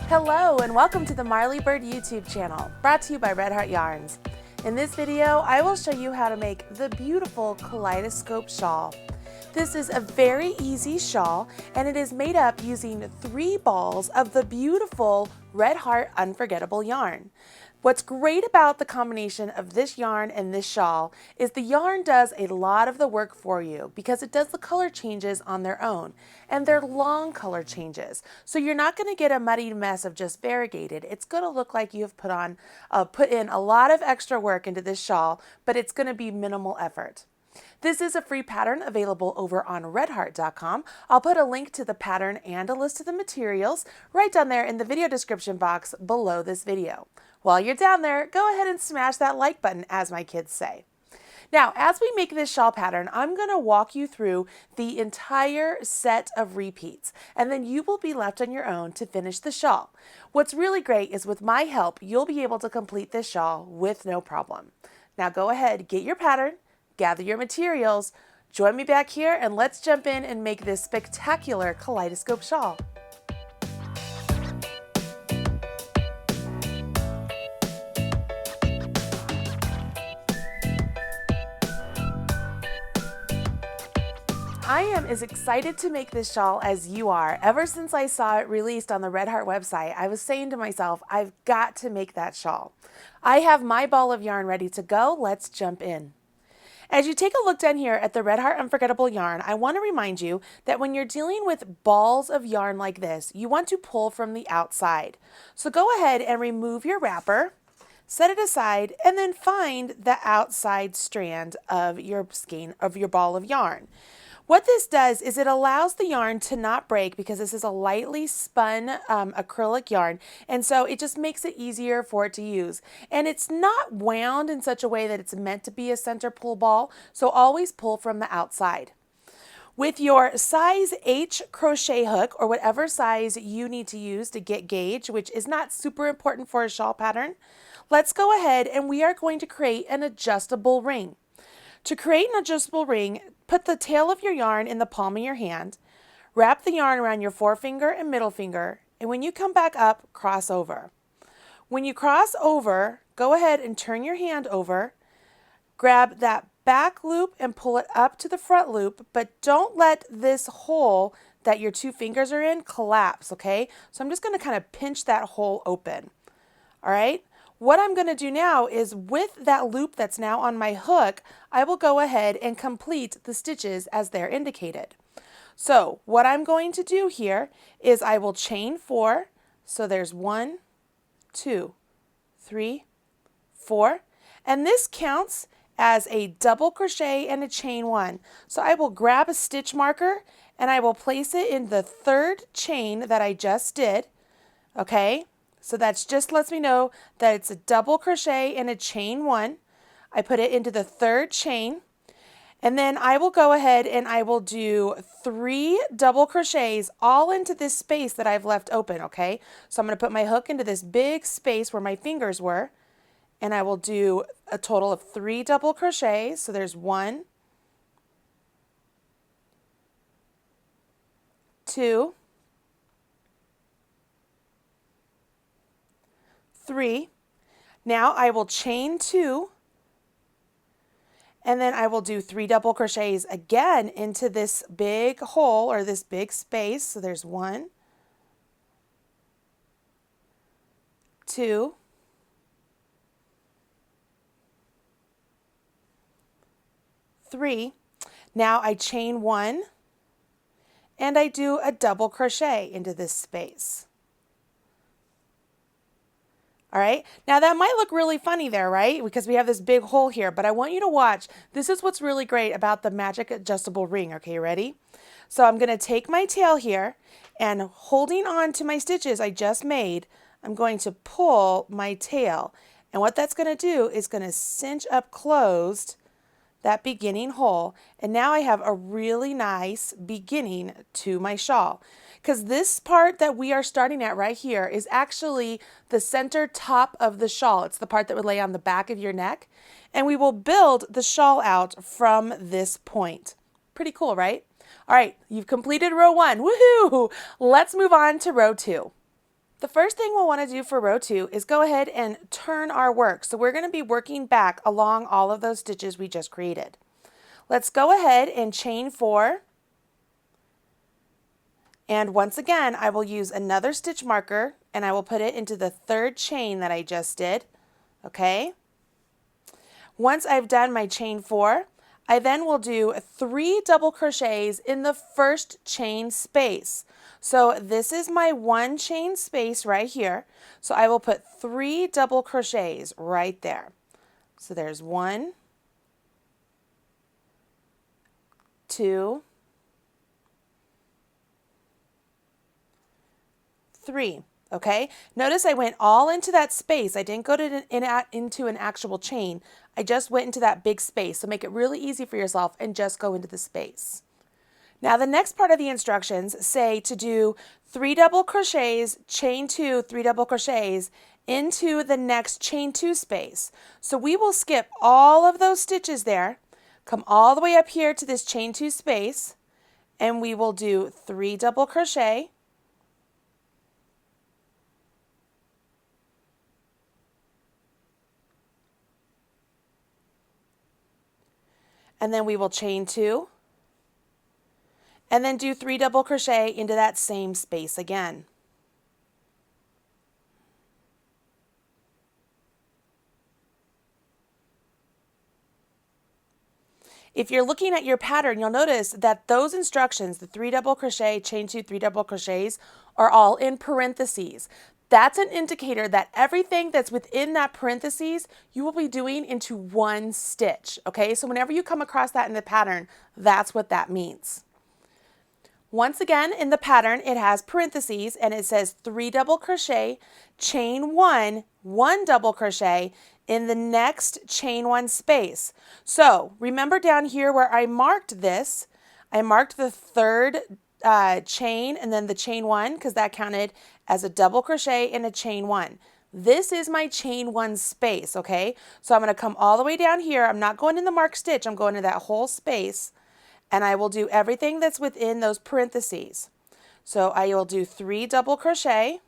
Hello and welcome to the Marley Bird YouTube channel, brought to you by Red Heart Yarns. In this video, I will show you how to make the beautiful Kaleidoscope Shawl. This is a very easy shawl and it is made up using 3 balls of the beautiful Red Heart Unforgettable yarn. What's great about the combination of this yarn and this shawl is the yarn does a lot of the work for you because it does the color changes on their own, and they're long color changes. So you're not going to get a muddy mess of just variegated. It's going to look like you have put in a lot of extra work into this shawl, but it's going to be minimal effort. This is a free pattern available over on redheart.com. I'll put a link to the pattern and a list of the materials right down there in the video description box below this video. While you're down there, go ahead and smash that like button, as my kids say. Now, as we make this shawl pattern, I'm going to walk you through the entire set of repeats, and then you will be left on your own to finish the shawl. What's really great is with my help, you'll be able to complete this shawl with no problem. Now go ahead, get your pattern, gather your materials, join me back here, and let's jump in and make this spectacular kaleidoscope shawl. I am as excited to make this shawl as you are. Ever since I saw it released on the Red Heart website, I was saying to myself, I've got to make that shawl. I have my ball of yarn ready to go. Let's jump in. As you take a look down here at the Red Heart Unforgettable yarn, I want to remind you that when you're dealing with balls of yarn like this, you want to pull from the outside. So go ahead and remove your wrapper, set it aside, and then find the outside strand of your skein of your ball of yarn. What this does is it allows the yarn to not break because this is a lightly spun acrylic yarn, and so it just makes it easier for it to use. And it's not wound in such a way that it's meant to be a center pull ball, so always pull from the outside. With your size H crochet hook, or whatever size you need to use to get gauge, which is not super important for a shawl pattern, let's go ahead and we are going to create an adjustable ring. To create an adjustable ring, put the tail of your yarn in the palm of your hand, wrap the yarn around your forefinger and middle finger, and when you come back up, cross over. When you cross over, go ahead and turn your hand over, grab that back loop and pull it up to the front loop, but don't let this hole that your 2 fingers are in collapse, okay? So I'm just going to kind of pinch that hole open, all right? What I'm going to do now is with that loop that's now on my hook, I will go ahead and complete the stitches as they're indicated. So what I'm going to do here is I will chain 4. So there's 1, 2, 3, 4. And this counts as a double crochet and a chain 1. So I will grab a stitch marker and I will place it in the 3rd chain that I just did. Okay? So that just lets me know that it's a double crochet and a chain 1. I put it into the 3rd chain, and then I will go ahead and I will do 3 double crochets all into this space that I've left open, okay? So I'm going to put my hook into this big space where my fingers were, and I will do a total of 3 double crochets. So there's 1, 2, 3. Now I will chain 2, and then I will do 3 double crochets again into this big hole or this big space. So there's 1, 2, 3. Now I chain 1 and I do a double crochet into this space. All right, now that might look really funny there, right? Because we have this big hole here, but I want you to watch. This is what's really great about the magic adjustable ring. Okay, ready? So I'm going to take my tail here and holding on to my stitches I just made, I'm going to pull my tail. And what that's going to do is going to cinch up closed that beginning hole, and now I have a really nice beginning to my shawl. Because this part that we are starting at right here is actually the center top of the shawl. It's the part that would lay on the back of your neck. And we will build the shawl out from this point. Pretty cool, right? All right, you've completed row 1. Woohoo! Let's move on to row 2. The first thing we'll want to do for row 2 is go ahead and turn our work. So we're going to be working back along all of those stitches we just created. Let's go ahead and chain 4. And once again, I will use another stitch marker and I will put it into the 3rd chain that I just did. Okay? Once I've done my chain 4, I then will do 3 double crochets in the 1st chain space. So this is my 1 chain space right here. So I will put 3 double crochets right there. So there's 1, 2, 3. Okay, notice I went all into that space. I didn't go into an actual chain. I just went into that big space. So make it really easy for yourself and just go into the space. Now the next part of the instructions say to do 3 double crochets, chain 2, 3 double crochets into the next chain 2 space. So we will skip all of those stitches there, come all the way up here to this chain 2 space, and we will do 3 double crochet, and then we will chain 2, and then do 3 double crochet into that same space again. If you're looking at your pattern, you'll notice that those instructions, the 3 double crochet, chain 2, 3 double crochets, are all in parentheses. That's an indicator that everything that's within that parentheses, you will be doing into 1 stitch, okay? So whenever you come across that in the pattern, that's what that means. Once again, in the pattern, it has parentheses and it says 3 double crochet, chain 1, 1 double crochet in the next chain 1 space. So remember down here where I marked this, I marked the 3rd chain and then the chain 1 because that counted as a double crochet in a chain 1. This is my chain 1 space, okay? So I'm going to come all the way down here. I'm not going in the marked stitch. I'm going to that whole space, and I will do everything that's within those parentheses. So I will do 3 double crochet,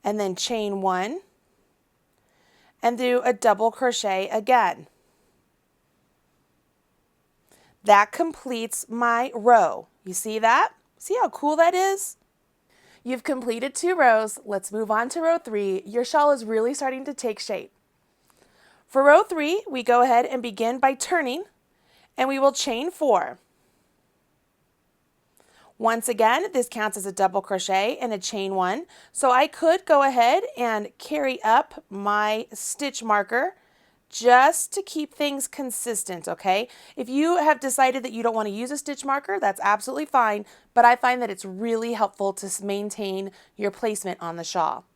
and then chain 1, and do a double crochet again. That completes my row. You see that? See how cool that is? You've completed 2 rows. Let's move on to row 3. Your shawl is really starting to take shape. For row 3, we go ahead and begin by turning, and we will chain 4. Once again, this counts as a double crochet and a chain 1. So I could go ahead and carry up my stitch marker just to keep things consistent, okay? If you have decided that you don't want to use a stitch marker, that's absolutely fine, but I find that it's really helpful to maintain your placement on the shawl.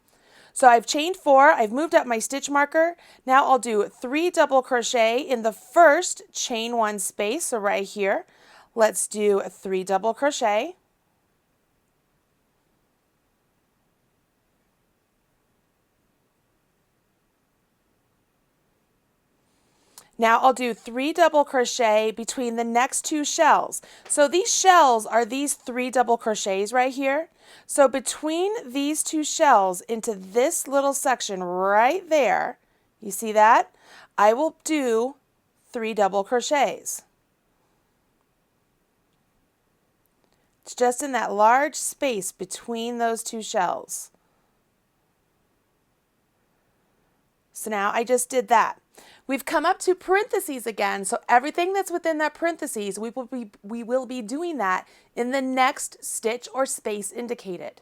So I've chained 4, I've moved up my stitch marker. Now I'll do 3 double crochet in the 1st chain 1 space, so right here. Let's do 3 double crochet. Now I'll do 3 double crochet between the next 2 shells. So these shells are these 3 double crochets right here. So between these 2 shells into this little section right there, you see that? I will do 3 double crochets. It's just in that large space between those 2 shells. So now I just did that. We've come up to parentheses again, so everything that's within that parentheses, we will be doing that in the next stitch or space indicated.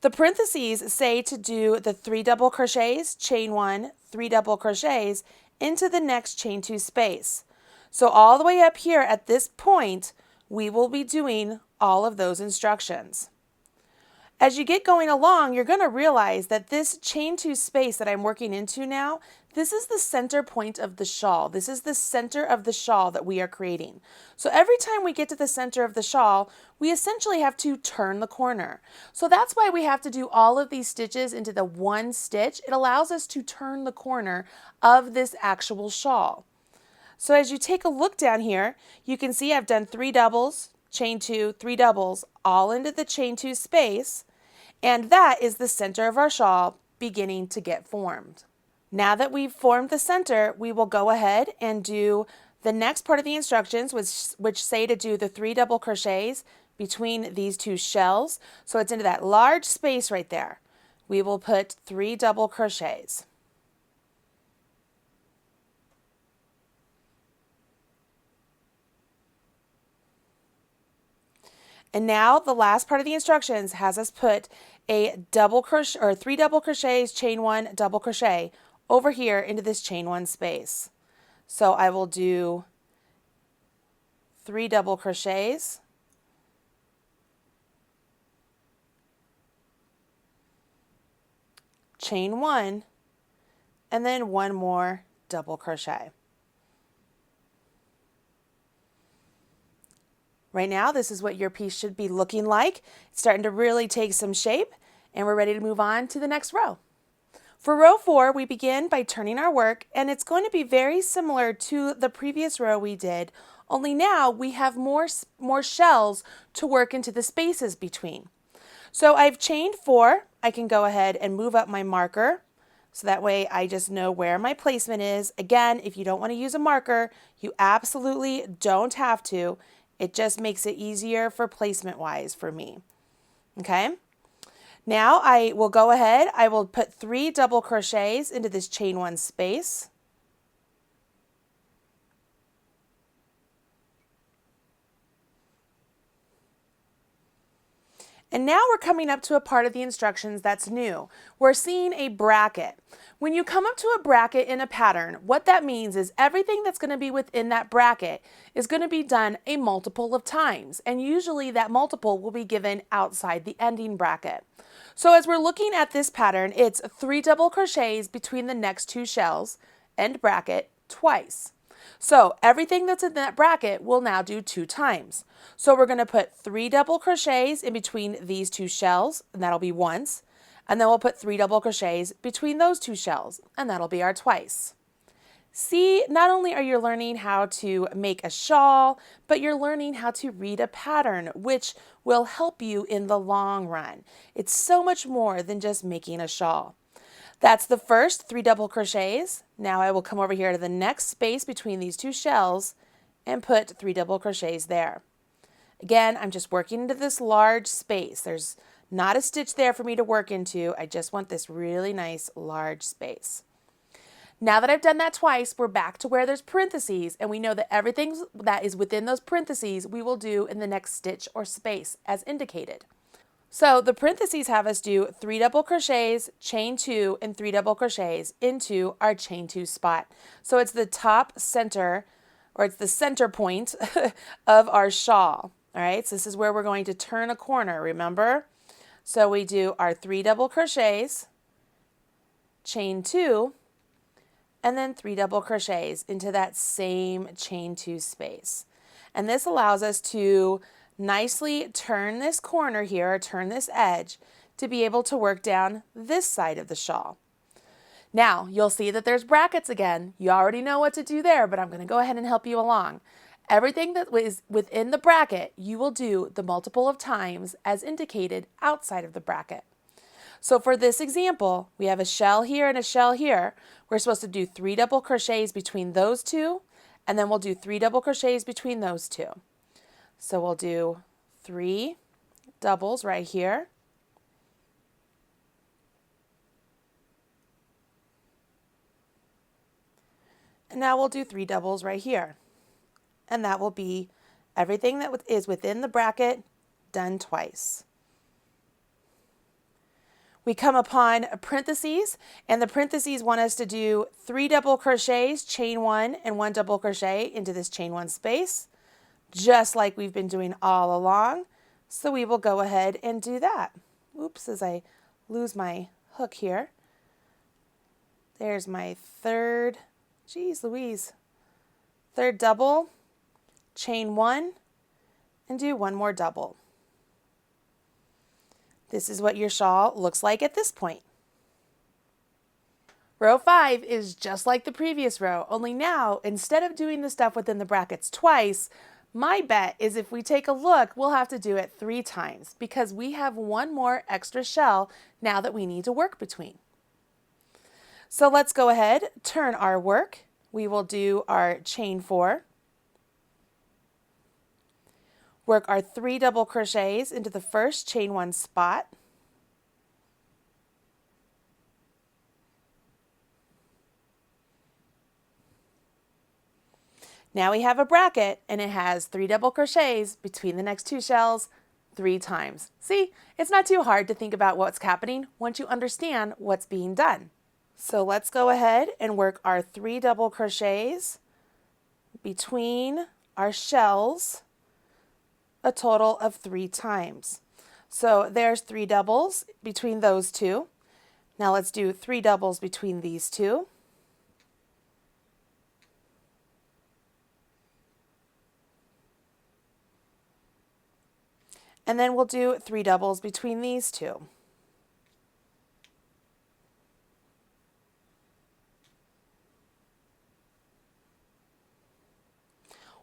The parentheses say to do the 3 double crochets, chain 1, 3 double crochets into the next chain 2 space. So all the way up here at this point, we will be doing all of those instructions. As you get going along, you're going to realize that this chain 2 space that I'm working into now, this is the center point of the shawl. This is the center of the shawl that we are creating. So every time we get to the center of the shawl, we essentially have to turn the corner. So that's why we have to do all of these stitches into the one stitch. It allows us to turn the corner of this actual shawl. So as you take a look down here, you can see I've done 3 doubles, chain 2, 3 doubles, all into the chain 2 space, and that is the center of our shawl beginning to get formed. Now that we've formed the center, we will go ahead and do the next part of the instructions, which say to do the 3 double crochets between these 2 shells. So it's into that large space right there. We will put 3 double crochets. And now the last part of the instructions has us put a double crochet or 3 double crochets, chain 1, double crochet over here into this chain 1 space. So I will do 3 double crochets, chain 1, and then 1 more double crochet. Right now, this is what your piece should be looking like. It's starting to really take some shape, and we're ready to move on to the next row. For row 4, we begin by turning our work, and it's going to be very similar to the previous row we did, only now we have more shells to work into the spaces between. So I've chained 4. I can go ahead and move up my marker, so that way I just know where my placement is. Again, if you don't want to use a marker, you absolutely don't have to. It just makes it easier for placement wise for me. Okay. Now I will go ahead, I will put 3 double crochets into this chain 1 space. And now we're coming up to a part of the instructions that's new. We're seeing a bracket. When you come up to a bracket in a pattern, what that means is everything that's going to be within that bracket is going to be done a multiple of times. And usually that multiple will be given outside the ending bracket. So as we're looking at this pattern, it's 3 double crochets between the next 2 shells, end bracket, twice. So everything that's in that bracket we'll now do 2 times. So we're going to put 3 double crochets in between these 2 shells, and that'll be once. And then we'll put 3 double crochets between those 2 shells, and that'll be our twice. See, not only are you learning how to make a shawl, but you're learning how to read a pattern, which will help you in the long run. It's so much more than just making a shawl. That's the first 3 double crochets. Now I will come over here to the next space between these 2 shells and put 3 double crochets there. Again, I'm just working into this large space. There's not a stitch there for me to work into. I just want this really nice large space. Now that I've done that twice, we're back to where there's parentheses, and we know that everything that is within those parentheses we will do in the next stitch or space as indicated. So the parentheses have us do 3 double crochets, chain 2, and 3 double crochets into our chain 2 spot. So it's the top center, or it's the center point of our shawl. All right, so this is where we're going to turn a corner, remember? So we do our 3 double crochets, chain 2, and then 3 double crochets into that same chain 2 space. And this allows us to nicely turn this corner here, or turn this edge, to be able to work down this side of the shawl. Now, you'll see that there's brackets again. You already know what to do there, but I'm going to go ahead and help you along. Everything that is within the bracket, you will do the multiple of times as indicated outside of the bracket. So for this example, we have a shell here and a shell here. We're supposed to do 3 double crochets between those 2, and then we'll do 3 double crochets between those 2. So we'll do 3 doubles right here. And now we'll do 3 doubles right here. And that will be everything that is within the bracket done twice. We come upon parentheses, and the parentheses want us to do 3 double crochets, chain 1, and 1 double crochet into this chain 1 space, just like we've been doing all along. So we will go ahead and do that. oops, as I lose my hook here. There's my third, geez Louise, third double, chain 1, and do 1 more double. This is what your shawl looks like at this point. Row 5 is just like the previous row, only now, instead of doing the stuff within the brackets twice, my bet is if we take a look, we'll have to do it 3 times because we have 1 more extra shell now that we need to work between. So let's go ahead, turn our work. We will do our chain 4. Work our 3 double crochets into the first chain 1 spot. Now we have a bracket and it has 3 double crochets between the next 2 shells 3 times. See, it's not too hard to think about what's happening once you understand what's being done. So let's go ahead and work our 3 double crochets between our shells a total of 3 times. So there's 3 doubles between those 2. Now let's do 3 doubles between these 2. And then we'll do 3 doubles between these 2.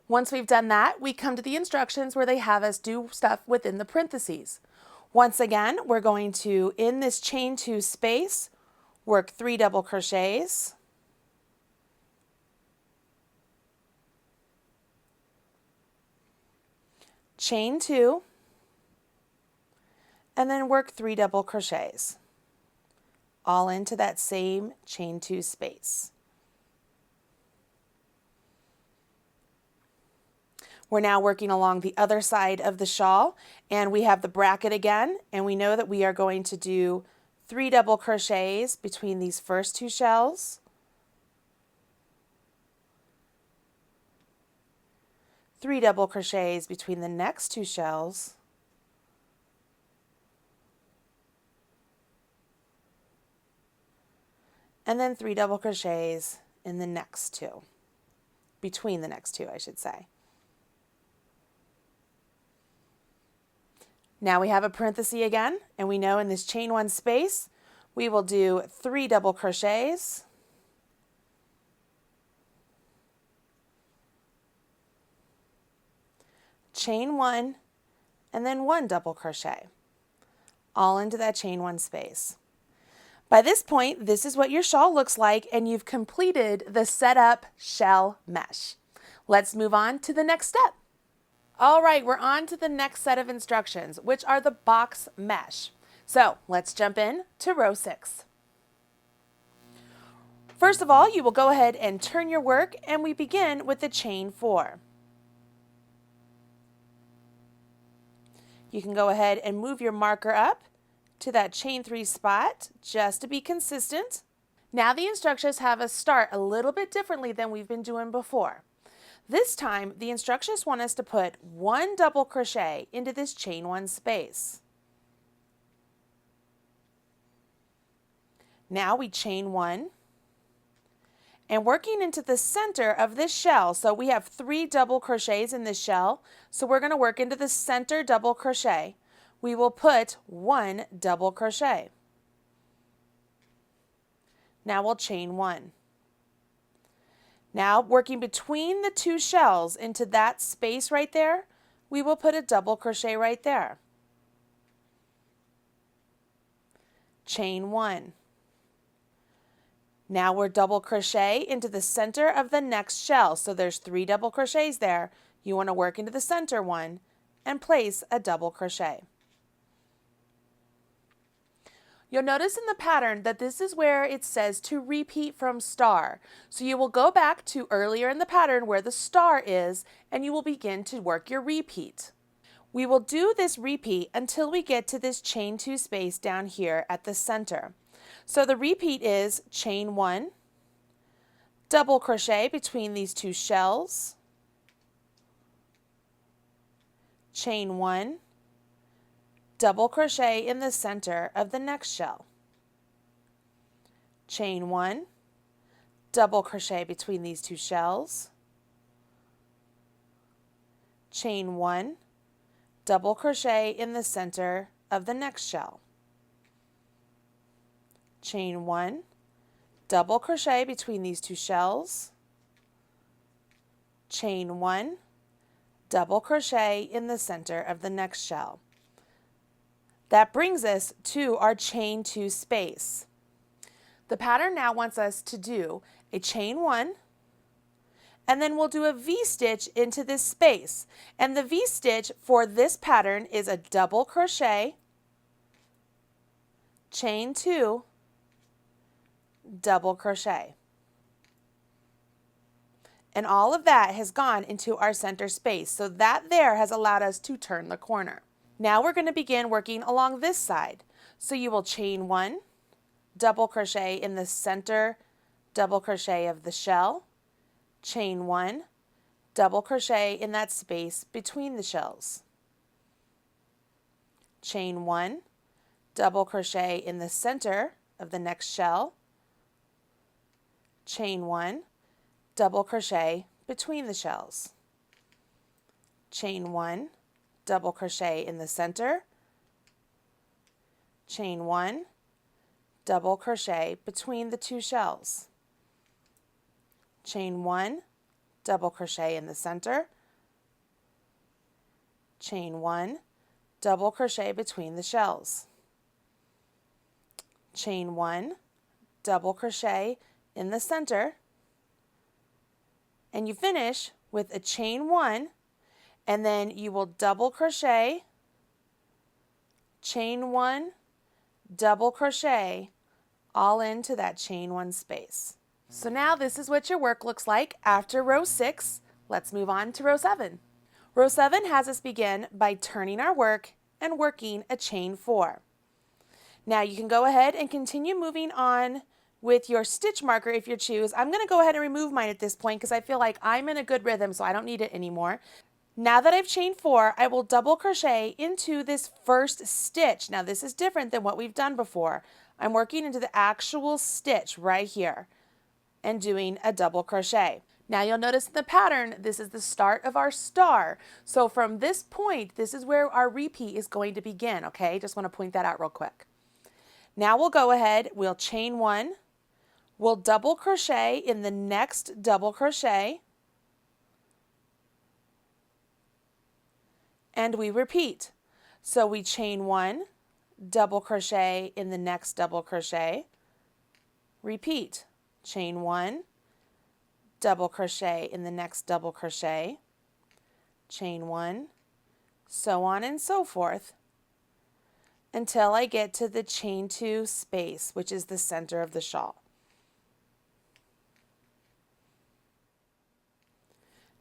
Once we've done that, we come to the instructions where they have us do stuff within the parentheses. Once again, we're going to, in this chain 2 space, work 3 double crochets, chain 2, and then work 3 double crochets, all into that same chain 2 space. We're now working along the other side of the shawl, and we have the bracket again, and we know that we are going to do 3 double crochets between these first 2 shells, 3 double crochets between the next 2 shells, and then 3 double crochets in the next 2, between the next 2, I should say. Now we have a parenthesis again, and we know in this chain 1 space, we will do 3 double crochets, chain 1, and then 1 double crochet, all into that chain 1 space. By this point, this is what your shawl looks like, and you've completed the setup shell mesh. Let's move on to the next step. All right, we're on to the next set of instructions, which are the box mesh. So let's jump in to row 6. First of all, you will go ahead and turn your work, and we begin with the chain 4. You can go ahead and move your marker up to that chain 3 spot just to be consistent. Now the instructions have us start a little bit differently than we've been doing before. This time, the instructions want us to put 1 double crochet into this chain 1 space. Now we chain 1, and working into the center of this shell, so we have 3 double crochets in this shell, so we're going to work into the center double crochet. We will put 1 double crochet. Now we'll chain 1. Now, working between the 2 shells into that space right there, we will put a double crochet right there. Chain 1. Now we're double crochet into the center of the next shell. So there's 3 double crochets there. You want to work into the center one and place a double crochet. You'll notice in the pattern that this is where it says to repeat from star. So you will go back to earlier in the pattern where the star is, and you will begin to work your repeat. We will do this repeat until we get to this chain 2 space down here at the center. So the repeat is chain 1, double crochet between these 2 shells, chain 1, double crochet in the center of the next shell. Chain 1, double crochet between these two shells. Chain 1, double crochet in the center of the next shell. Chain 1, double crochet between these two shells. Chain 1, double crochet in the center of the next shell. That brings us to our chain 2 space. The pattern now wants us to do a chain 1, and then we'll do a V-stitch into this space. And the V-stitch for this pattern is a double crochet, chain 2, double crochet. And all of that has gone into our center space. So that there has allowed us to turn the corner. Now we're going to begin working along this side. So you will chain 1, double crochet in the center, double crochet of the shell, chain 1, double crochet in that space between the shells. Chain 1, double crochet in the center of the next shell, chain 1, double crochet between the shells. Chain 1, double crochet in the center, chain 1, double crochet between the two shells. Chain 1, double crochet in the center, chain 1, double crochet between the shells. Chain 1, double crochet in the center, and you finish with a chain 1, and then you will double crochet, chain 1, double crochet, all into that chain 1 space. So now this is what your work looks like after row 6. Let's move on to row 7. Row 7 has us begin by turning our work and working a chain 4. Now you can go ahead and continue moving on with your stitch marker if you choose. I'm going to go ahead and remove mine at this point because I feel like I'm in a good rhythm, so I don't need it anymore. Now that I've chained 4, I will double crochet into this first stitch. Now this is different than what we've done before. I'm working into the actual stitch right here and doing a double crochet. Now you'll notice in the pattern, this is the start of our star. So from this point, this is where our repeat is going to begin, okay? Just want to point that out real quick. Now we'll go ahead, we'll chain 1, we'll double crochet in the next double crochet, and we repeat. So we chain 1, double crochet in the next double crochet, repeat, chain 1, double crochet in the next double crochet, chain 1, so on and so forth until I get to the chain 2 space, which is the center of the shawl.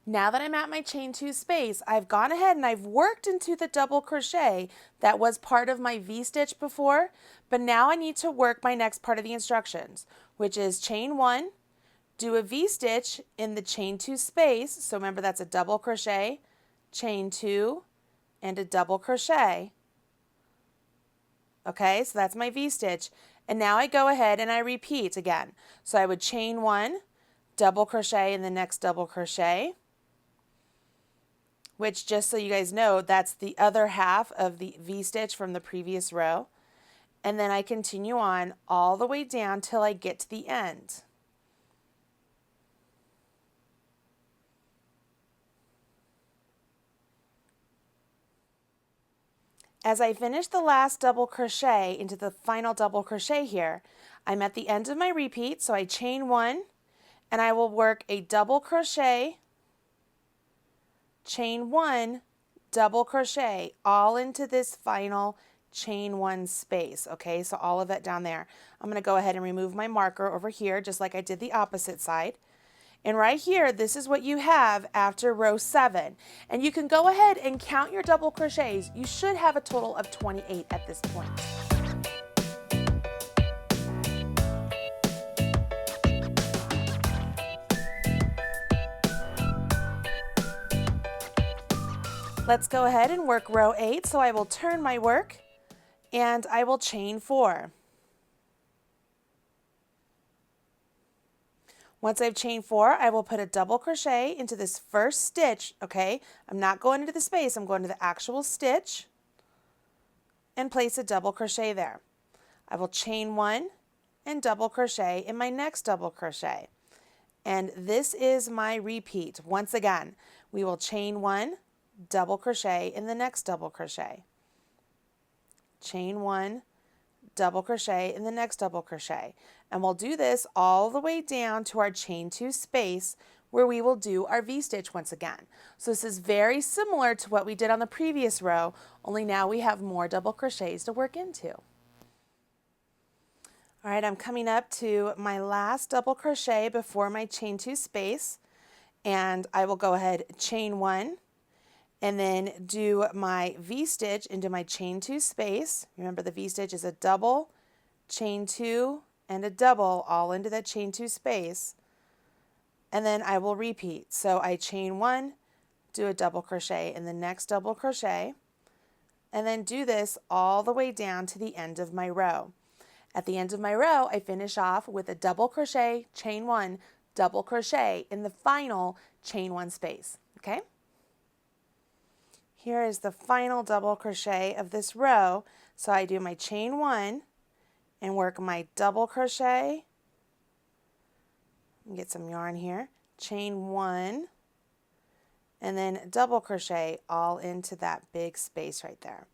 Now that I'm at my chain 2 space, I've gone ahead and I've worked into the double crochet that was part of my V-stitch before, but now I need to work my next part of the instructions, which is chain 1, do a V-stitch in the chain 2 space, so remember that's a double crochet, chain 2, and a double crochet. Okay, so that's my V-stitch, and now I go ahead and I repeat again. So I would chain 1, double crochet in the next double crochet, which, just so you guys know, that's the other half of the V-stitch from the previous row. And then I continue on all the way down till I get to the end. As I finish the last double crochet into the final double crochet here, I'm at the end of my repeat, so I chain 1, and I will work a double crochet, chain 1, double crochet, all into this final chain 1 space, okay? So all of that down there. I'm going to go ahead and remove my marker over here, just like I did the opposite side. And right here, this is what you have after row 7. And you can go ahead and count your double crochets. You should have a total of 28 at this point. Let's go ahead and work row 8. So I will turn my work and I will chain 4. Once I've chained 4, I will put a double crochet into this first stitch, okay? I'm not going into the space, I'm going to the actual stitch and place a double crochet there. I will chain 1 and double crochet in my next double crochet. And this is my repeat. Once again, we will chain 1, double crochet in the next double crochet. Chain 1, double crochet in the next double crochet. And we'll do this all the way down to our chain 2 space where we will do our V-stitch once again. So this is very similar to what we did on the previous row, only now we have more double crochets to work into. All right, I'm coming up to my last double crochet before my chain 2 space, and I will go ahead, chain 1, and then do my V-stitch into my chain 2 space. Remember, the V-stitch is a double, chain 2, and a double all into that chain 2 space. And then I will repeat. So I chain 1, do a double crochet in the next double crochet, and then do this all the way down to the end of my row. At the end of my row, I finish off with a double crochet, chain 1, double crochet in the final chain 1 space, okay? Here is the final double crochet of this row. So I do my chain 1 and work my double crochet. Get some yarn here. Chain 1 and then double crochet all into that big space right there.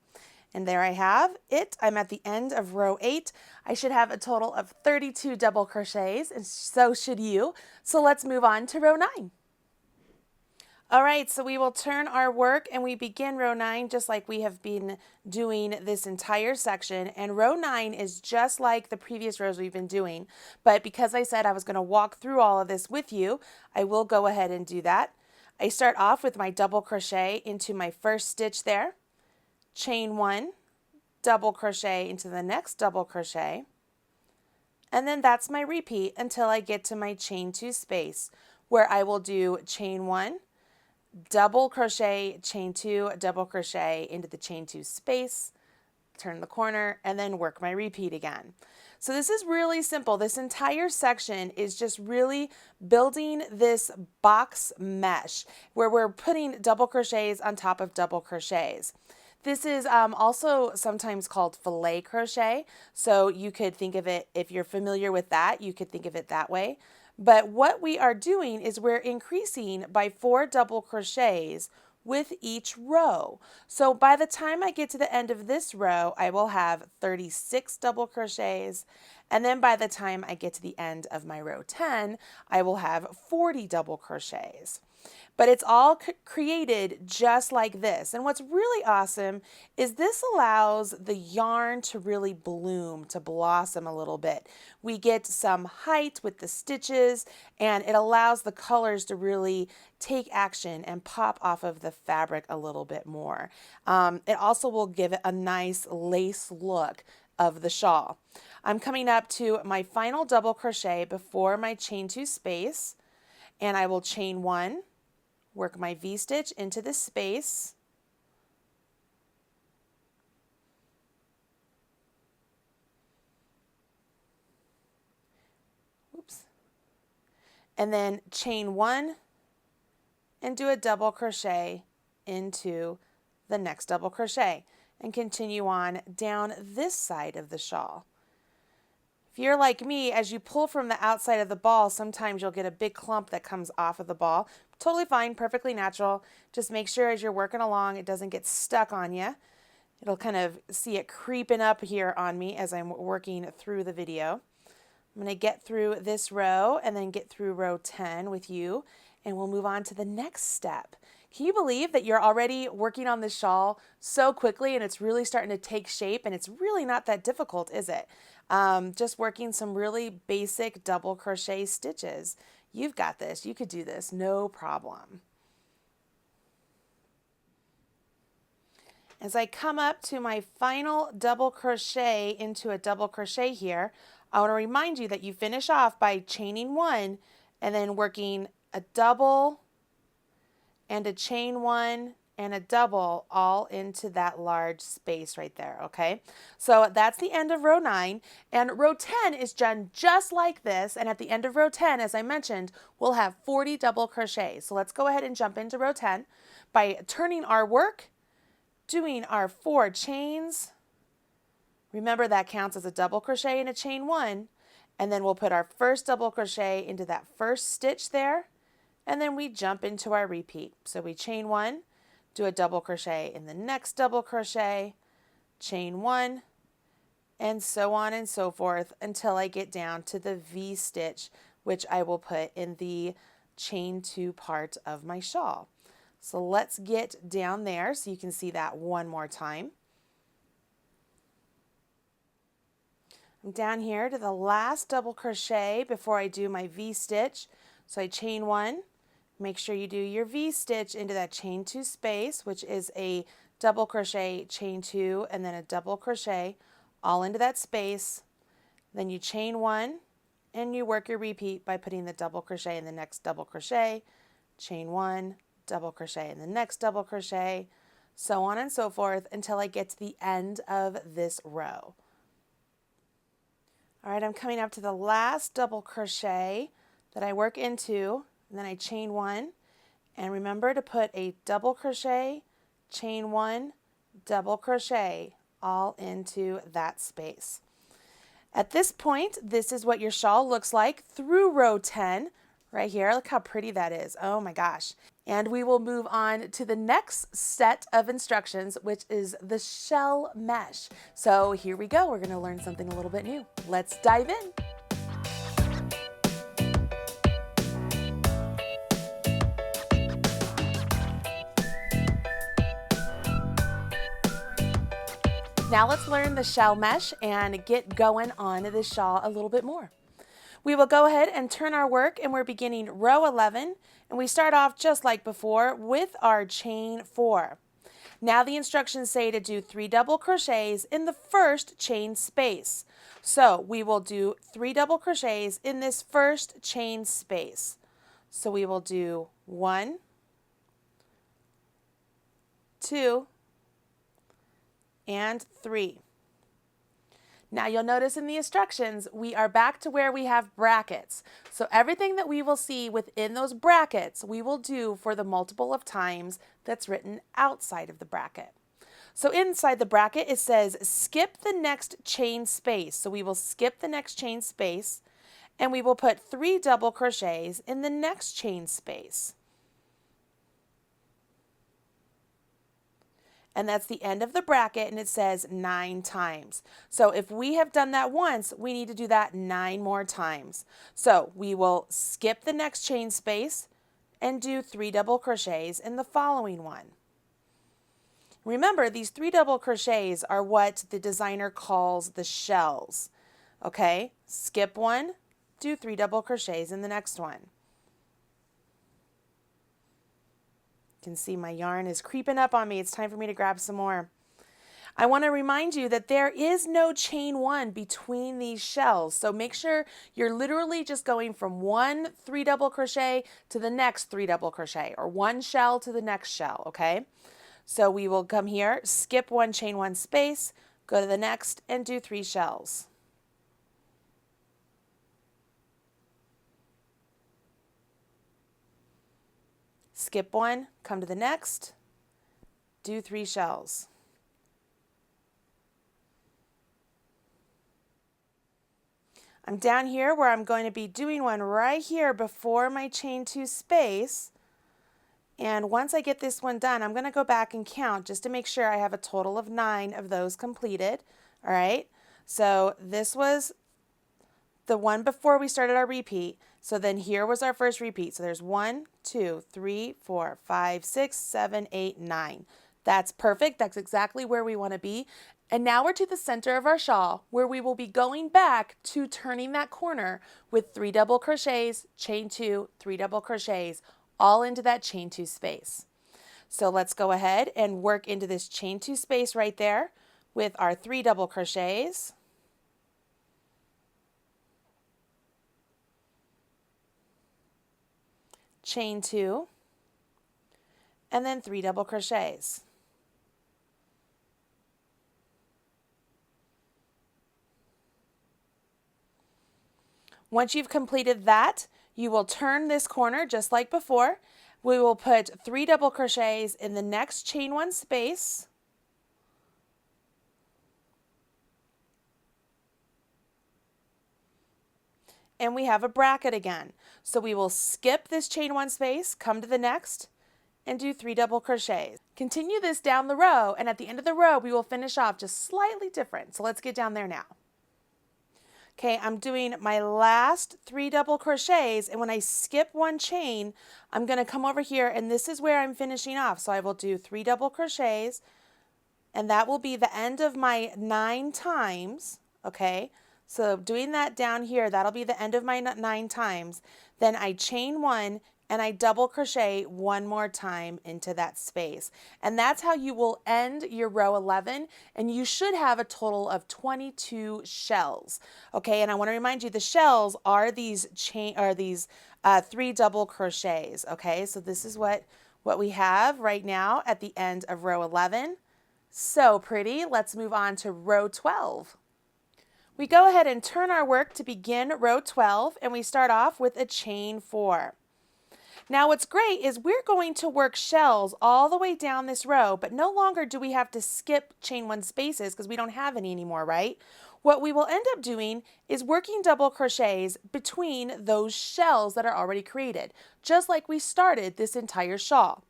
And there I have it. I'm at the end of row 8. I should have a total of 32 double crochets, and so should you. So let's move on to row 9. All right, so we will turn our work and we begin row 9 just like we have been doing this entire section. And row 9 is just like the previous rows we've been doing. But because I said I was going to walk through all of this with you, I will go ahead and do that. I start off with my double crochet into my first stitch there. Chain 1, double crochet into the next double crochet, and then that's my repeat until I get to my chain 2 space where I will do chain 1, double crochet, chain 2, double crochet into the chain 2 space, turn the corner, and then work my repeat again. So this is really simple. This entire section is just really building this box mesh where we're putting double crochets on top of double crochets. This is also sometimes called filet crochet, so you could think of it, if you're familiar with that, you could think of it that way. But what we are doing is we're increasing by 4 double crochets with each row. So by the time I get to the end of this row, I will have 36 double crochets, and then by the time I get to the end of my row 10, I will have 40 double crochets. But it's all created just like this. And what's really awesome is this allows the yarn to really bloom, to blossom a little bit. We get some height with the stitches, and it allows the colors to really take action and pop off of the fabric a little bit more. It also will give it a nice lace look of the shawl. I'm coming up to my final double crochet before my chain 2 space, and I will chain 1, work my V-stitch into the space, and then chain 1 and do a double crochet into the next double crochet and continue on down this side of the shawl. If you're like me, as you pull from the outside of the ball, sometimes you'll get a big clump that comes off of the ball. Totally fine, perfectly natural. Just make sure as you're working along it doesn't get stuck on you. It'll kind of see it creeping up here on me as I'm working through the video. I'm going to get through this row and then get through row 10 with you, and we'll move on to the next step. Can you believe that you're already working on this shawl so quickly and it's really starting to take shape, and it's really not that difficult, is it? Just working some really basic double crochet stitches. You've got this. You could do this, no problem. As I come up to my final double crochet into a double crochet here, I want to remind you that you finish off by chaining 1 and then working a double and a chain 1 and a double all into that large space right there, okay? So that's the end of row 9, and row 10 is done just like this, and at the end of row 10, as I mentioned, we'll have 40 double crochets. So let's go ahead and jump into row 10 by turning our work, doing our 4 chains. Remember that counts as a double crochet and a chain 1, and then we'll put our first double crochet into that first stitch there, and then we jump into our repeat. So we chain 1, do a double crochet in the next double crochet, chain 1, and so on and so forth until I get down to the V stitch, which I will put in the chain 2 part of my shawl. So let's get down there so you can see that one more time. I'm down here to the last double crochet before I do my V stitch. So I chain 1. Make sure you do your V stitch into that chain 2 space, which is a double crochet, chain 2, and then a double crochet all into that space. Then you chain 1 and you work your repeat by putting the double crochet in the next double crochet, chain 1, double crochet in the next double crochet, so on and so forth until I get to the end of this row. All right, I'm coming up to the last double crochet that I work into, and then I chain 1, and remember to put a double crochet, chain 1, double crochet all into that space. At this point, this is what your shawl looks like through row 10 right here. Look how pretty that is. Oh my gosh. And we will move on to the next set of instructions, which is the shell mesh. So here we go. We're going to learn something a little bit new. Let's dive in. Now let's learn the shell mesh and get going on this shawl a little bit more. We will go ahead and turn our work, and we're beginning row 11, and we start off just like before with our chain 4. Now the instructions say to do 3 double crochets in the first chain space. So we will do 3 double crochets in this first chain space. So we will do 1, 2, and 3. Now you'll notice in the instructions we are back to where we have brackets. So everything that we will see within those brackets we will do for the multiple of times that's written outside of the bracket. So inside the bracket it says skip the next chain space. So we will skip the next chain space and we will put 3 double crochets in the next chain space. And that's the end of the bracket, and it says 9 times. So if we have done that once, we need to do that 9 more times. So we will skip the next chain space and do 3 double crochets in the following one. Remember, these 3 double crochets are what the designer calls the shells. Okay, skip one, do 3 double crochets in the next one. You can see my yarn is creeping up on me. It's time for me to grab some more. I want to remind you that there is no chain 1 between these shells. So make sure you're literally just going from one 3 double crochet to the next 3 double crochet, or one shell to the next shell, okay? So we will come here, skip 1 chain 1 space, go to the next and do 3 shells. Skip 1, come to the next, do 3 shells. I'm down here where I'm going to be doing one right here before my chain 2 space. And once I get this one done, I'm going to go back and count just to make sure I have a total of 9 of those completed. All right, so this was the one before we started our repeat. So then here was our first repeat. So there's 1, 2, 3, 4, 5, 6, 7, 8, 9. That's perfect. That's exactly where we want to be. And now we're to the center of our shawl where we will be going back to turning that corner with 3 double crochets, chain 2, 3 double crochets, all into that chain 2 space. So let's go ahead and work into this chain 2 space right there with our 3 double crochets. Chain 2, and then 3 double crochets. Once you've completed that, you will turn this corner just like before. We will put 3 double crochets in the next chain 1 space. And we have a bracket again. So we will skip this chain 1 space, come to the next, and do 3 double crochets. Continue this down the row, and at the end of the row, we will finish off just slightly different. So let's get down there now. Okay, I'm doing my last 3 double crochets, and when I skip one chain, I'm going to come over here, and this is where I'm finishing off. So I will do 3 double crochets, and that will be the end of my 9 times, okay? So doing that down here, that'll be the end of my 9 times. Then I chain 1, and I double crochet one more time into that space. And that's how you will end your row 11, and you should have a total of 22 shells. Okay, and I want to remind you the shells are these 3 double crochets. Okay, so this is what we have right now at the end of row 11. So pretty. Let's move on to row 12. We go ahead and turn our work to begin row 12, and we start off with a chain 4. Now what's great is we're going to work shells all the way down this row, but no longer do we have to skip chain 1 spaces because we don't have any anymore, right? What we will end up doing is working double crochets between those shells that are already created, just like we started this entire shawl.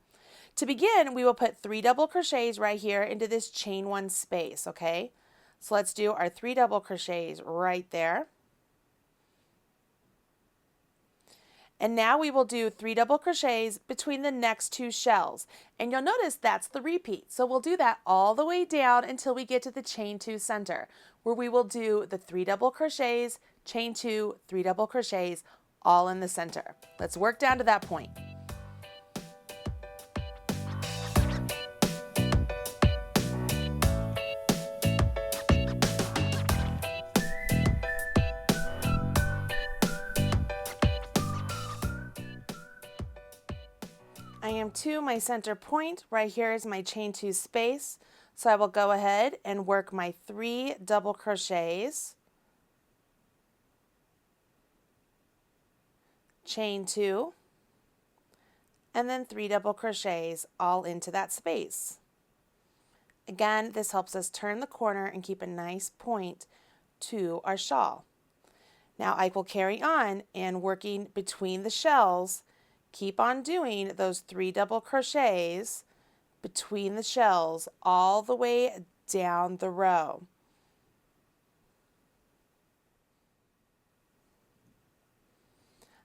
To begin, we will put 3 double crochets right here into this chain 1 space, okay? So let's do our 3 double crochets right there. And now we will do 3 double crochets between the next 2 shells. And you'll notice that's the repeat. So we'll do that all the way down until we get to the chain 2 center, where we will do the 3 double crochets, chain 2, 3 double crochets, all in the center. Let's work down to that point. I am to my center point. Right here is my chain 2 space. So I will go ahead and work my 3 double crochets, chain 2, and then 3 double crochets all into that space. Again, this helps us turn the corner and keep a nice point to our shawl. Now I will carry on and working between the shells. Keep on doing those 3 double crochets between the shells all the way down the row.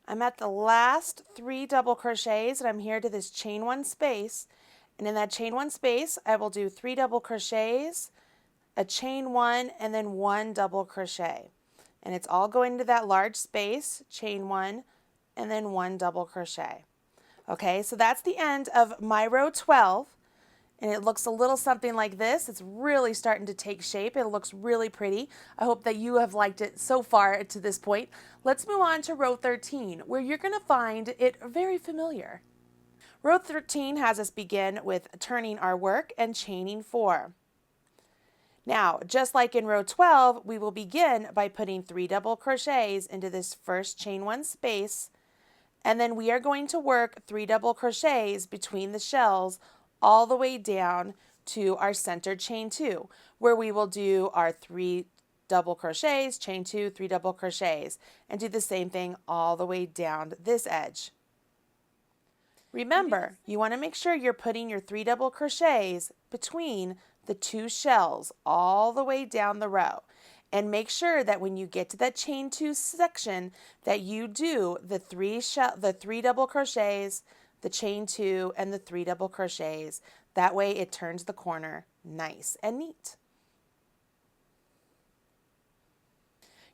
I'm at the last 3 double crochets, and I'm here to this chain 1 space. And in that chain 1 space, I will do 3 double crochets, a chain 1, and then 1 double crochet. And it's all going to that large space, chain 1, and then 1 double crochet. Okay, so that's the end of my row 12, and it looks a little something like this. It's really starting to take shape. It looks really pretty. I hope that you have liked it so far to this point. Let's move on to row 13, where you're going to find it very familiar. Row 13 has us begin with turning our work and chaining 4. Now, just like in row 12, we will begin by putting 3 double crochets into this first chain 1 space, and then we are going to work 3 double crochets between the shells all the way down to our center chain 2, where we will do our 3 double crochets, chain 2, 3 double crochets, and do the same thing all the way down this edge. Remember, you want to make sure you're putting your 3 double crochets between the 2 shells all the way down the row. And make sure that when you get to that chain 2 section that you do the 3 double crochets, the chain 2, and the 3 double crochets. That way it turns the corner nice and neat.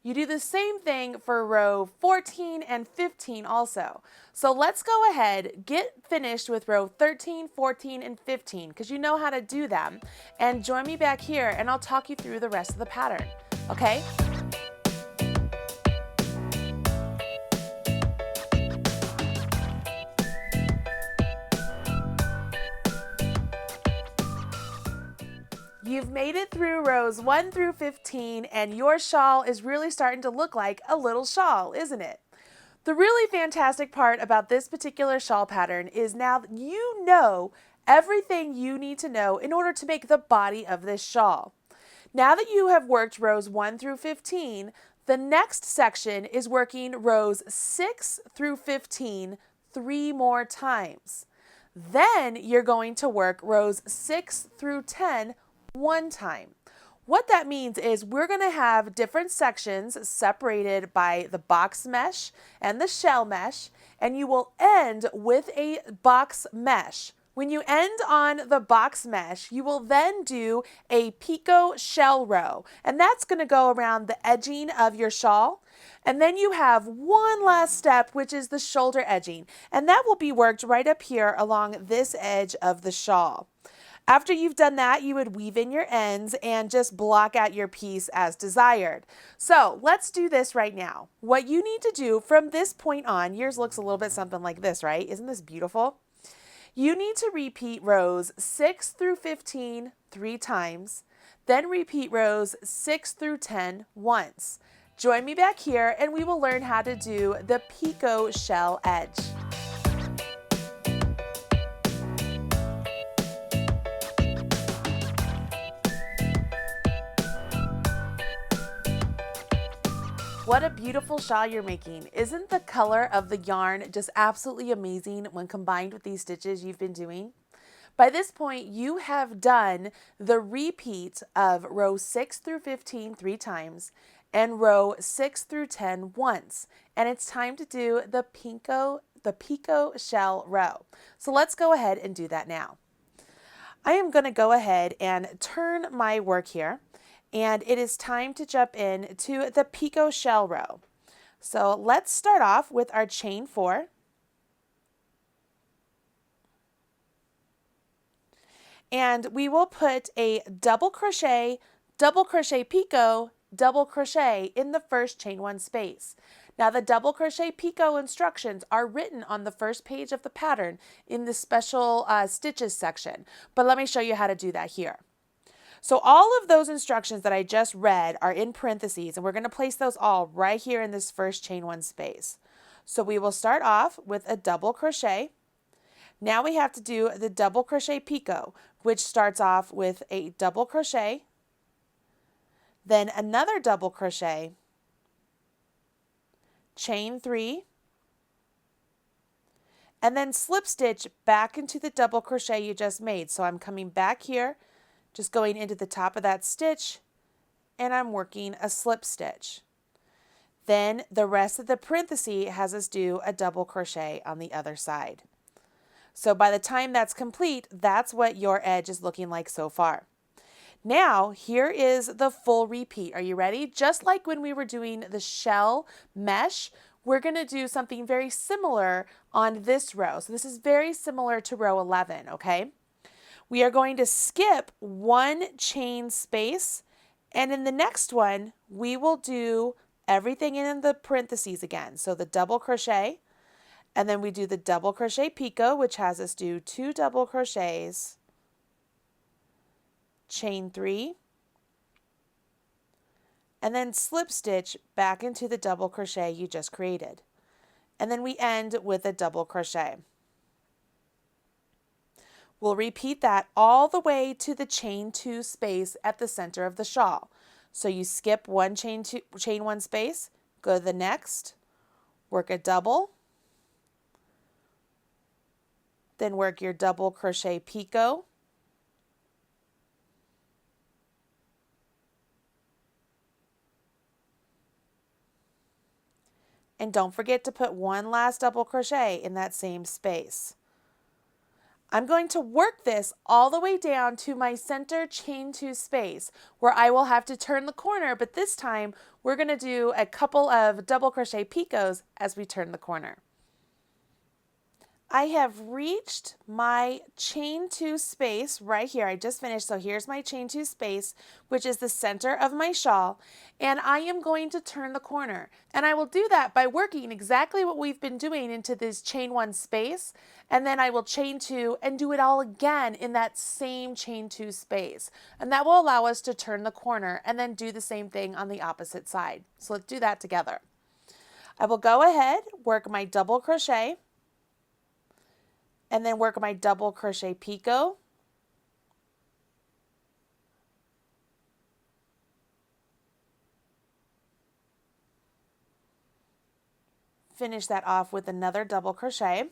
You do the same thing for row 14 and 15 also. So let's go ahead, get finished with row 13, 14, and 15 because you know how to do them. And join me back here and I'll talk you through the rest of the pattern. Okay? You've made it through rows 1 through 15 and your shawl is really starting to look like a little shawl, isn't it? The really fantastic part about this particular shawl pattern is now that you know everything you need to know in order to make the body of this shawl. Now that you have worked rows 1 through 15, the next section is working rows 6 through 15 3 more times. Then you're going to work rows 6 through 10 1 time. What that means is we're going to have different sections separated by the box mesh and the shell mesh, and you will end with a box mesh. When you end on the box mesh, you will then do a picot shell row, and that's going to go around the edging of your shawl. And then you have one last step, which is the shoulder edging, and that will be worked right up here along this edge of the shawl. After you've done that, you would weave in your ends and just block out your piece as desired. So let's do this right now. What you need to do from this point on, yours looks a little bit something like this, right? Isn't this beautiful? You need to repeat rows 6 through 15 3 times, then repeat rows 6 through 10 once. Join me back here and we will learn how to do the picot shell edge. What a beautiful shawl you're making. Isn't the color of the yarn just absolutely amazing when combined with these stitches you've been doing? By this point, you have done the repeat of row 6 through 15 3 times and row 6 through 10 once. And it's time to do the picot shell row. So let's go ahead and do that now. I am going to go ahead and turn my work here. And it is time to jump in to the picot shell row. So let's start off with our chain 4. And we will put a double crochet, picot, double crochet in the first chain 1 space. Now the double crochet picot instructions are written on the first page of the pattern in the special stitches section. But let me show you how to do that here. So all of those instructions that I just read are in parentheses, and we're going to place those all right here in this first chain 1 space. So we will start off with a double crochet. Now we have to do the double crochet picot, which starts off with a double crochet, then another double crochet, chain 3, and then slip stitch back into the double crochet you just made. So I'm coming back here, just going into the top of that stitch, and I'm working a slip stitch. Then the rest of the parenthesis has us do a double crochet on the other side. So by the time that's complete, that's what your edge is looking like so far. Now, here is the full repeat. Are you ready? Just like when we were doing the shell mesh, we're going to do something very similar on this row. So this is very similar to row 11, okay? We are going to skip 1 chain space, and in the next one, we will do everything in the parentheses again. So the double crochet, and then we do the double crochet picot, which has us do 2 double crochets, chain 3, and then slip stitch back into the double crochet you just created. And then we end with a double crochet. We'll repeat that all the way to the chain 2 space at the center of the shawl. So you skip 1 chain 1 space, go to the next, work a double, then work your double crochet picot, and don't forget to put 1 last double crochet in that same space. I'm going to work this all the way down to my center chain 2 space where I will have to turn the corner, but this time we're going to do a couple of double crochet picots as we turn the corner. I have reached my chain 2 space right here. I just finished, so here's my chain 2 space, which is the center of my shawl, and I am going to turn the corner. And I will do that by working exactly what we've been doing into this chain 1 space, and then I will chain 2 and do it all again in that same chain 2 space. And that will allow us to turn the corner and then do the same thing on the opposite side. So let's do that together. I will go ahead, work my double crochet, and then work my double crochet picot. Finish that off with another double crochet.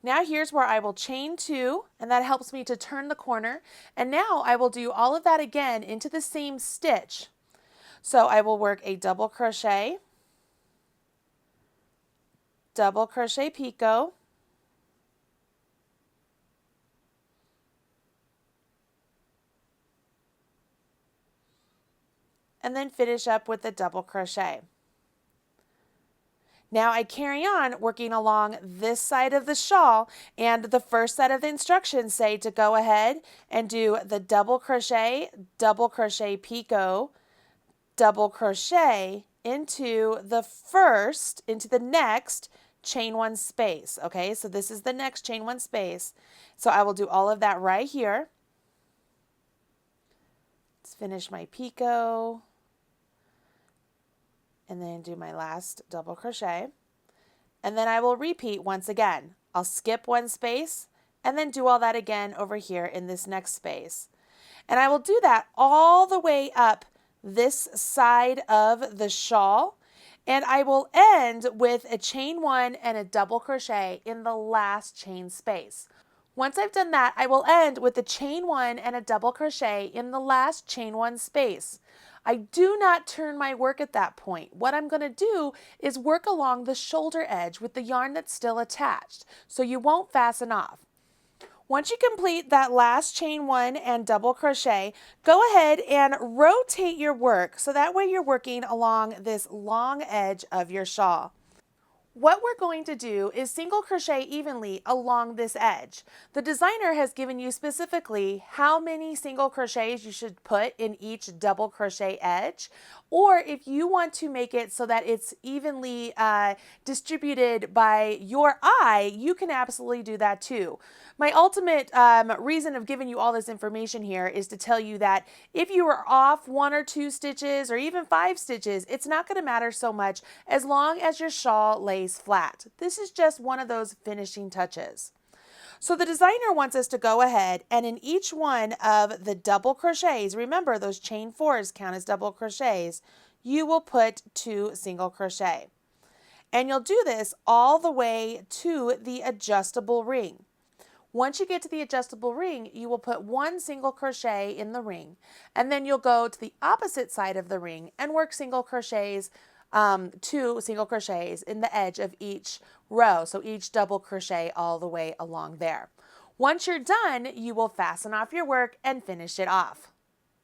Now here's where I will chain 2, and that helps me to turn the corner. And now I will do all of that again into the same stitch. So I will work a double crochet, double crochet picot, and then finish up with the double crochet. Now I carry on working along this side of the shawl, and the first set of the instructions say to go ahead and do the double crochet picot, double crochet into the next chain 1 space. Okay, so this is the next chain 1 space. So I will do all of that right here. Let's finish my picot, and then do my last double crochet, and then I will repeat once again. I'll skip 1 space and then do all that again over here in this next space. And I will do that all the way up this side of the shawl, and I will end with a chain 1 and a double crochet in the last chain space. Once I've done that, I will end with a chain 1 and a double crochet in the last chain 1 space. I do not turn my work at that point. What I'm going to do is work along the shoulder edge with the yarn that's still attached, so you won't fasten off. Once you complete that last chain 1 and double crochet, go ahead and rotate your work so that way you're working along this long edge of your shawl. What we're going to do is single crochet evenly along this edge. The designer has given you specifically how many single crochets you should put in each double crochet edge, or if you want to make it so that it's evenly distributed by your eye, you can absolutely do that too. My ultimate reason of giving you all this information here is to tell you that if you are off 1 or 2 stitches or even 5 stitches, it's not going to matter so much as long as your shawl lays flat. This is just one of those finishing touches. So the designer wants us to go ahead and in each one of the double crochets, remember those chain 4s count as double crochets, you will put 2 single crochet. And you'll do this all the way to the adjustable ring. Once you get to the adjustable ring, you will put 1 single crochet in the ring, and then you'll go to the opposite side of the ring and work single crochets, 2 single crochets in the edge of each row, so each double crochet all the way along there. Once you're done, you will fasten off your work and finish it off.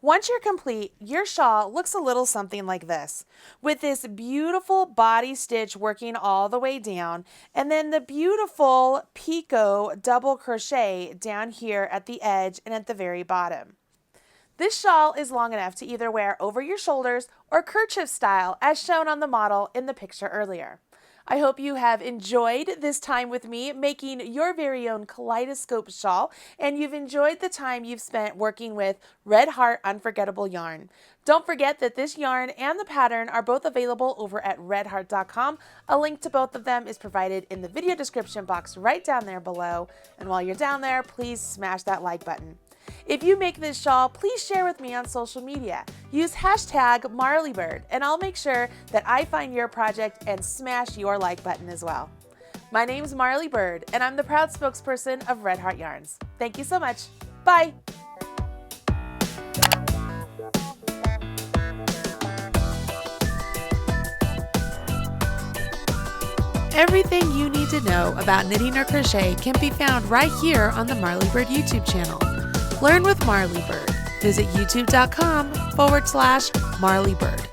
Once you're complete, your shawl looks a little something like this, with this beautiful body stitch working all the way down, and then the beautiful picot double crochet down here at the edge and at the very bottom. This shawl is long enough to either wear over your shoulders or kerchief style as shown on the model in the picture earlier. I hope you have enjoyed this time with me making your very own kaleidoscope shawl, and you've enjoyed the time you've spent working with Red Heart Unforgettable yarn. Don't forget that this yarn and the pattern are both available over at redheart.com. A link to both of them is provided in the video description box right down there below. And while you're down there, please smash that like button. If you make this shawl, please share with me on social media. Use hashtag MarleyBird, and I'll make sure that I find your project and smash your like button as well. My name's Marley Bird, and I'm the proud spokesperson of Red Heart Yarns. Thank you so much. Bye! Everything you need to know about knitting or crochet can be found right here on the Marley Bird YouTube channel. Learn with Marley Bird. Visit youtube.com/Marley Bird.